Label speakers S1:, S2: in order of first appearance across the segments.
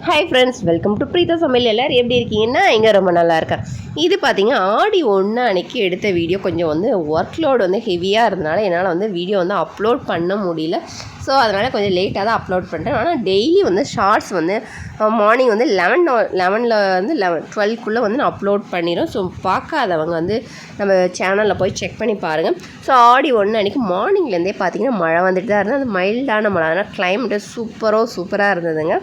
S1: Hi friends, welcome to Preetha சமையல். எல்லோரும் எப்படி இருக்கீங்கன்னா இங்கே ரொம்ப நல்லா இருக்கேன். இது பார்த்தீங்கன்னா ஆடி 1 அன்னைக்கு எடுத்த வீடியோ. கொஞ்சம் ஒர்க் லோடு ஹெவியாக இருந்தனால என்னால் வீடியோ அப்லோட் பண்ண முடியல. ஸோ அதனால் கொஞ்சம் லேட்டாக தான் அப்லோட் பண்ணுறேன். ஆனால் டெய்லி ஷார்ட்ஸ் மார்னிங் 12க்குள்ளே நான் அப்லோட் பண்ணிடுறோம். ஸோ பார்க்காதவங்க நம்ம சேனலில் போய் செக் பண்ணி பாருங்கள். ஸோ ஆடி 1 அன்றைக்கி மார்னிங்லேருந்தே பார்த்தீங்கன்னா மழை வந்துட்டு தான் இருந்தது. அது மைல்டான மழை, அதனால் கிளைமேட்டு சூப்பராக இருந்ததுங்க.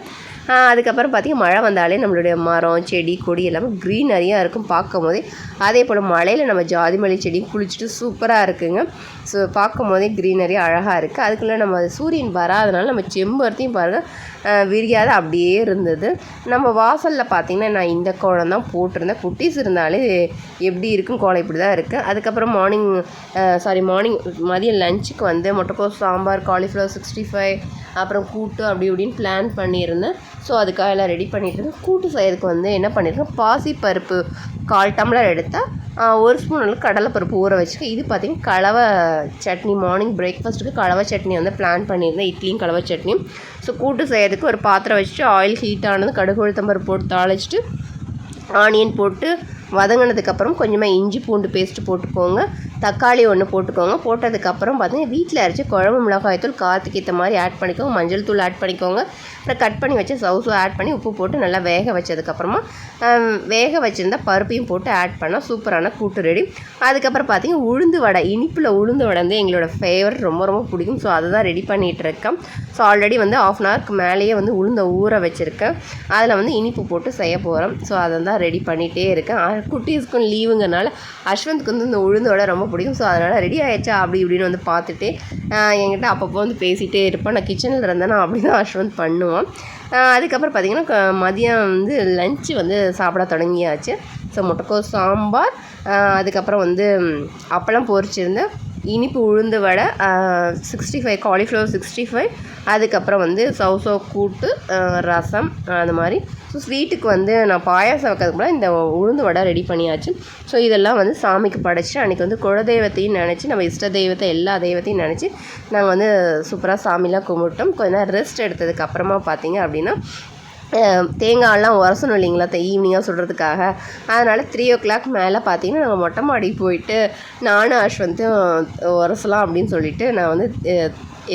S1: அதுக்கப்புறம் பார்த்திங்கன்னா மழை வந்தாலே நம்மளுடைய மரம் செடி கொடி எல்லாமே க்ரீனரியாக இருக்கும் பார்க்கும் போதே. அதே போல் மழையில் நம்ம ஜாதி மல்லி செடி குளிச்சுட்டு சூப்பராக இருக்குங்க. ஸோ பார்க்கும் போதே க்ரீனரியாக அழகாக இருக்குது. அதுக்குள்ளே நம்ம சூரியன் வராதனால நம்ம செம்பருத்தியும் பாருங்கள் விரியாத அப்படியே இருந்தது. நம்ம வாசலில் பார்த்திங்கன்னா நான் இந்த கோலம் தான் போட்டிருந்தேன். குட்டீஸ் இருந்தாலே எப்படி இருக்கும் கோலம் இப்படி தான் இருக்குது. அதுக்கப்புறம் மார்னிங் மதியம் லஞ்சுக்கு முட்டைக்கோஸ் சாம்பார், காலிஃப்ளவர் 65, அப்புறம் கூட்டு அப்படி இப்படின்னு பிளான் பண்ணியிருந்தேன். ஸோ அதுக்காக எல்லாம் ரெடி பண்ணிட்டுருக்கேன். கூட்டு செய்யறதுக்கு என்ன பண்ணியிருக்கேன், பாசிப்பருப்பு 1/4 டம்ளர் எடுத்தால் 1 ஸ்பூன் கடலைப்பருப்பு ஊற வச்சுக்க. இது பார்த்திங்கன்னா கலவை சட்னி, மார்னிங் பிரேக்ஃபாஸ்ட்டுக்கு கலவை சட்னி பிளான் பண்ணியிருந்தேன். இட்லியும் கலவை சட்னியும். ஸோ கூட்டு செய்யறதுக்கு ஒரு பாத்திரம் வச்சுட்டு ஆயில் ஹீட் ஆனது கடுகு உளுத்தம்பருப்பு போட்டு தாளிச்சிட்டு ஆனியன் போட்டு வதங்கினதுக்கப்புறம் கொஞ்சமாக இஞ்சி பூண்டு பேஸ்ட்டு போட்டுக்கோங்க. தக்காளி 1 போட்டுக்கோங்க. போட்டதுக்கப்புறம் பார்த்தீங்கன்னா வீட்டில் அரைச்சி குழம்பு மிளகாய்த்தூள் காரத்துக்கு ஏற்ற மாதிரி ஆட் பண்ணிக்கோங்க. மஞ்சள் தூள் ஆட் பண்ணிக்கோங்க. அப்புறம் கட் பண்ணி வச்ச சவுஸும் ஆட் பண்ணி உப்பு போட்டு நல்லா வேக வச்சதுக்கப்புறமா வேக வச்சுருந்தா பருப்பையும் போட்டு ஆட் பண்ணால் சூப்பரான கூட்டு ரெடி. அதுக்கப்புறம் பார்த்தீங்கன்னா உளுந்து வடை, இனிப்பில் உளுந்து வடை எங்களோட ஃபேவரட், ரொம்ப பிடிக்கும். ஸோ அதை தான் ரெடி பண்ணிகிட்ருக்கேன். ஸோ ஆல்ரெடி 1/2 ஹவருக்கு மேலேயே உளுந்தை ஊற வச்சுருக்கேன். அதில் இனிப்பு போட்டு செய்ய போகிறோம். ஸோ அதை தான் ரெடி பண்ணிகிட்டே இருக்கேன். குட்டீஸ்க்கும் லீவுங்கிறனால அஸ்வந்த்க்கு இந்த உளுந்து வடை ரொம்ப பிடிக்கும். ஸோ அதனால் ரெடி ஆகிடுச்சா அப்படி இப்படின்னு பார்த்துட்டு என்கிட்ட அப்பப்போ பேசிகிட்டே இருப்பேன். நான் கிச்சனில் இருந்தேன்னா அப்படி தான் அஸ்வந்த் பண்ணுவோம். அதுக்கப்புறம் பார்த்திங்கன்னா மதியம் லஞ்சு சாப்பிட தொடங்கியாச்சு. ஸோ முட்டைக்கோஸ் சாம்பார், அதுக்கப்புறம் அப்பளம் பொரிச்சிருந்தேன், இனிப்பு உளுந்து வடை, 65 காலிஃப்ளவர் 65, அதுக்கப்புறம் சவுசோ கூட்டு, ரசம், அது மாதிரி. ஸோ ஸ்வீட்டுக்கு நான் பாயாசம் வைக்கிறதுக்கு கூட இந்த உளுந்து வடை ரெடி பண்ணியாச்சு. ஸோ இதெல்லாம் சாமிக்கு படைச்சிட்டு அன்றைக்கி குலதெய்வத்தையும் நினச்சி நம்ம இஷ்ட தெய்வத்தை எல்லா தெய்வத்தையும் நினச்சி நாங்கள் சூப்பராக சாமிலாம் கும்பிட்டோம். கொஞ்ச நேரம் ரெஸ்ட் எடுத்ததுக்கப்புறமா பார்த்திங்க அப்படின்னா தேங்காயெல்லாம் உரசணும் இல்லைங்களா ஈவினிங்காக சுடுறதுக்காக. அதனால் 3 o'clock மேலே பார்த்திங்கன்னா நாங்கள் மொட்டை மாடிக்கு போயிட்டு நானும் அஸ்வந்தும் உரசலாம் அப்படின்னு சொல்லிட்டு நான்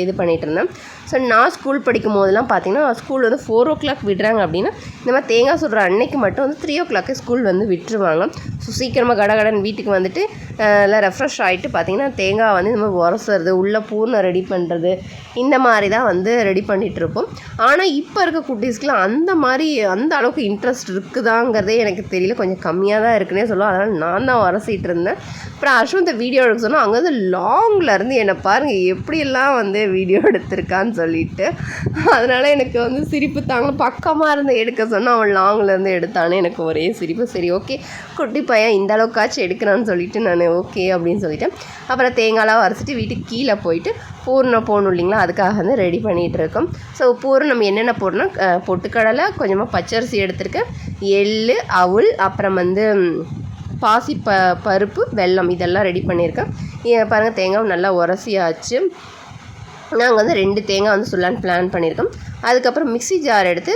S1: இது பண்ணிகிட்டு இருந்தேன். ஸோ நான் ஸ்கூல் படிக்கும் போதெல்லாம் பார்த்திங்கன்னா ஸ்கூல் 4 o'clock விடுறாங்க அப்படின்னா இந்த மாதிரி தேங்காய் சுடுற அன்னைக்கு மட்டும் 3 o'clock ஸ்கூல் விட்டுருவாங்க. ஸோ சீக்கிரமாக கடகடன் வீட்டுக்கு எல்லாம் ரெஃப்ரெஷ் ஆகிட்டு பார்த்திங்கன்னா தேங்காய் இந்த மாதிரி உரசுறது, உள்ளே பூர்ணை ரெடி பண்ணுறது, இந்த மாதிரி தான் ரெடி பண்ணிகிட்ருப்போம். ஆனால் இப்போ இருக்க குட்டீஸ்க்குலாம் அந்த அளவுக்கு இன்ட்ரெஸ்ட் இருக்குதாங்கிறதே எனக்கு தெரியல. கொஞ்சம் கம்மியாக தான் இருக்குன்னே சொல்லுவோம். அதனால் நான் தான் உரசிட்டு இருந்தேன். அப்புறம் அஸ்வந்த் வீடியோ எடுக்க சொன்னால் அங்கே லாங்லேருந்து என்னை பாருங்கள் எப்படியெல்லாம் வீடியோ எடுத்திருக்கான்னு சொல்லிட்டு, அதனால் எனக்கு சிரிப்பு தாங்க. பக்கமாக இருந்து எடுக்க சொன்னால் அவன் லாங்லேருந்து எடுத்தானே எனக்கு ஒரே சிரிப்பு. சரி ஓகே, குட்டி பையன் இந்த அளவுக்காச்சும் எடுக்கிறான்னு சொல்லிட்டு நான் ஓகே அப்படின்னு சொல்லிட்டேன். அப்புறம் தேங்காய்லாம் வரைச்சிட்டு வீட்டுக்கு கீழே போயிட்டு பூர்ணம் போடணும் இல்லைங்களா, அதுக்காக ரெடி பண்ணிகிட்டு இருக்கோம். ஸோ பூர்ணம் நம்ம என்னென்ன போடணும், பொட்டுக்கடலை, கொஞ்சமாக பச்சரிசி எடுத்துருக்கேன், எள், அவுள், அப்புறம் பருப்பு, வெல்லம், இதெல்லாம் ரெடி பண்ணியிருக்கேன். பாருங்கள் தேங்காய் நல்லா உரசியாச்சு. நாங்கள் 2 தேங்காய் சொல்லலான்னு பிளான் பண்ணியிருக்கோம். அதுக்கப்புறம் மிக்ஸி ஜார் எடுத்து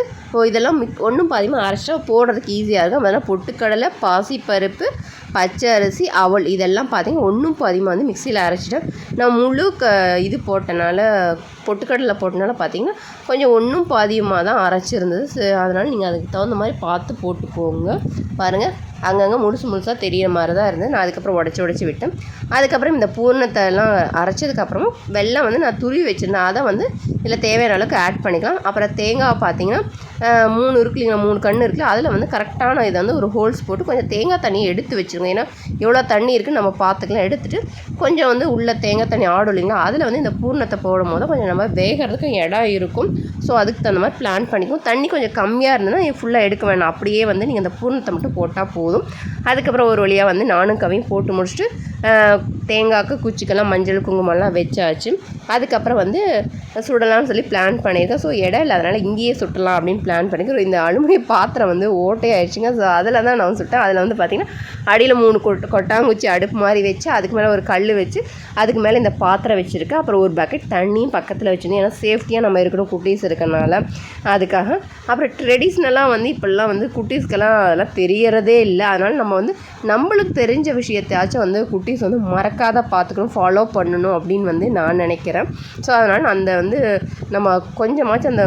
S1: இதெல்லாம் ஒன்றும் பாதியமாக அரைச்சா போடுறதுக்கு ஈஸியாக இருக்கும். அதனால் பொட்டுக்கடலை, பாசிப்பருப்பு, பச்சை அரிசி, அவல் இதெல்லாம் பார்த்திங்கன்னா ஒன்றும் பாதியமாக மிக்சியில் அரைச்சிட்டேன். நான் முழு இது போட்டனால, பொட்டுக்கடலை போட்டனால பார்த்திங்கன்னா கொஞ்சம் ஒன்றும் பாதியமாக தான் அரைச்சிருந்தது. அதனால் நீங்கள் அதுக்கு தகுந்த மாதிரி பார்த்து போட்டுக்கோங்க. பாருங்கள் அங்கங்கே முழுசாக தெரிகிற மாதிரி தான் இருந்தது. நான் அதுக்கப்புறம் உடச்சி விட்டேன். அதுக்கப்புறம் இந்த பூர்ணத்தை எல்லாம் அரைச்சதுக்கப்புறமா வெல்லம் நான் துருவி வச்சுருந்தேன். அதை இதில் தேவையான அளவுக்கு ஆட் பண்ணிக்கலாம். அப்புறம் தேங்காய் பார்த்திங்கன்னா 3 இருக்கு இல்லைங்களா, 3 கன்று இருக்குல்ல, அதில் கரெக்டான இதை ஒரு ஹோல்ஸ் போட்டு கொஞ்சம் தேங்காய் தண்ணியை எடுத்து வச்சுருங்க. ஏன்னா எவ்வளோ தண்ணி இருக்குன்னு நம்ம பார்த்துக்கலாம். எடுத்துகிட்டு கொஞ்சம் உள்ள தேங்காய் தண்ணி ஆடும் இல்லைங்களா, அதில் இந்த பூர்ணத்தை போடும் போது கொஞ்சம் நம்ம வேகிறதுக்கு இடம் இருக்கும். ஸோ அதுக்கு தகுந்த மாதிரி பிளான் பண்ணிக்கும். தண்ணி கொஞ்சம் கம்மியாக இருந்ததுன்னா ஃபுல்லாக எடுக்க வேணாம். அப்படியே நீங்கள் இந்த பூர்ணத்தை மட்டும் போட்டால் போதும். அதுக்கப்புறம் ஒரு வழியாக நானும் கவியும் போட்டு முடிச்சுட்டு தேங்காய்க்கு குச்சிக்கெல்லாம் மஞ்சள் குங்குமம்லாம் வச்சாச்சு. அதுக்கப்புறம் சுடலாம்னு சொல்லி பிளான் பண்ணியிருக்கேன். ஸோ இடம் இல்லை, அதனால் இங்கேயே சுட்டலாம் அப்படின்னு பிளான் பண்ணிக்கிறோம். இந்த அலுமினிய பாத்திரம் வந்து ஓட்டையாயிடுச்சுங்க. ஸோ அதில் தான் நான் சுட்டேன். அதில் வந்து பார்த்திங்கன்னா அடியில் 3 கொட்டாங்குச்சி அடுப்பு மாதிரி வச்சு அதுக்கு மேலே ஒரு கல் வச்சு அதுக்கு மேலே இந்த பாத்திரம் வச்சுருக்கேன். அப்புறம் ஒரு பக்கெட் தண்ணியும் பக்கத்தில் வச்சுருந்தேன். ஏன்னா சேஃப்டியாக நம்ம இருக்கணும் குட்டீஸ் இருக்கனால அதுக்காக. அப்புறம் ட்ரெடிஷ்னலாக வந்து இப்போல்லாம் வந்து குட்டீஸ்க்கெல்லாம் அதெல்லாம் தெரியறதே இல்லை. அதனால் நம்ம வந்து நம்மளுக்கு தெரிஞ்ச விஷயத்தையாச்சும் வந்து குட்டீஸ் வந்து மறக்காத பார்த்துக்கணும், ஃபாலோ பண்ணணும் அப்படின்னு வந்து நான் நினைக்கிறேன். ஸோ அதனால் அந்த வந்து நம்ம கொஞ்சமாச்சும் அந்த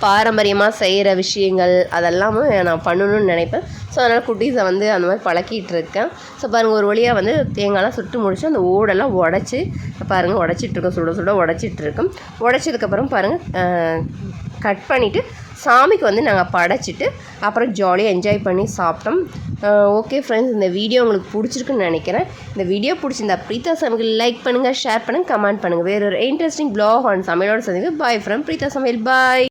S1: பாரம்பரியமாக செய்கிற விஷயங்கள் அதெல்லாமே நான் பண்ணணும்னு நினைப்பேன். ஸோ அதனால் குட்டீஸை வந்து அந்த மாதிரி பழக்கிட்டு இருக்கேன். ஸோ பாருங்கள், ஒரு வழியாக வந்து தேங்காய்லாம் சுட்டு முடிச்சு அந்த ஓடெல்லாம் உடச்சி பாருங்கள் உடச்சிட்ருக்கோம், சுட சுட உடச்சிட்ருக்கோம். உடச்சதுக்கப்புறம் பாருங்கள் கட் பண்ணிவிட்டு சாமிக்கு வந்து நாங்கள் படைச்சிட்டு அப்புறம் ஜாலியாக என்ஜாய் பண்ணி சாப்பிட்டோம். ஓகே ஃப்ரெண்ட்ஸ், இந்த வீடியோ உங்களுக்கு பிடிச்சிருக்குன்னு நினைக்கிறேன். இந்த வீடியோ பிடிச்சிருந்தா பிரீதா சமையல் லைக் பண்ணுங்கள், ஷேர் பண்ணுங்கள், கமெண்ட் பண்ணுங்கள். வேறு ஒரு இன்ட்ரெஸ்டிங் ப்ளாக் ஆன் சமையலோட சந்திப்பு. பாய் ஃப்ரம் பிரீதா சமையல். பாய்.